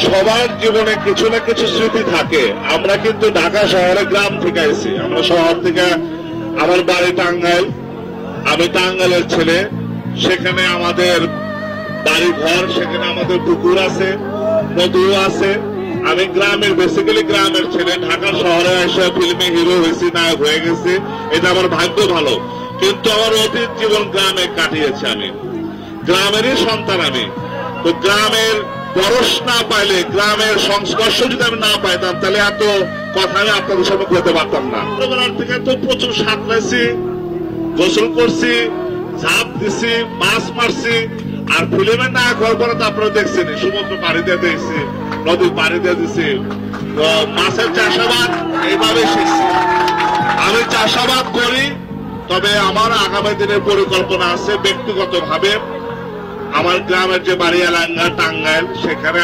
সবার জীবনে কিছু না কিছু স্মৃতি থাকে। আমরা কিন্তু ঢাকা শহরে গ্রাম থেকে আইছি, আমরা শহর থেকে, আমার বাড়ি টাঙ্গাইল, আমি টাঙ্গাইলের ছেলে, সেখানে আমাদের বাড়ি ঘর, সেখানে আমাদের পুকুর আছে, নদী আছে। আমি গ্রামের, বেসিক্যালি গ্রামের ছেলে, ঢাকা শহরে এসে ফিল্মে হিরো হয়েছি, নায়ক হয়ে গেছি, এটা আমার ভাগ্য ভালো। কিন্তু আমার অতীত জীবন গ্রামে কাটিয়েছি, আমি গ্রামেরই সন্তান। আমি তো গ্রামের পরশ না পাইলে, গ্রামের সংস্পর্শ যদি আমি না পাইতাম, তাহলে এত কথা আমি আপনাদের সামনে বলতে পারতাম না। ছোটবেলার থেকে তো প্রচুর সাঁতরাইছি, গোসল করছি, ঝাঁপ দিছি, মাছ মারছি। আর ফিল্মের নায়ক হওয়ার পরে তো আপনারা দেখছেন, সমুদ্র পাড়ি দিয়ে দেখছি, নদীর পাড়ি দিয়ে দিছি, মাছের চাষাবাদ এইভাবে শিখছি। আমি চাষাবাদ করি, তবে আমার আগামী দিনের পরিকল্পনা আছে ব্যক্তিগত ভাবে। আমার গ্রামের যে বাড়ি এলাঙ্গা টাঙ্গাইল, সেখানে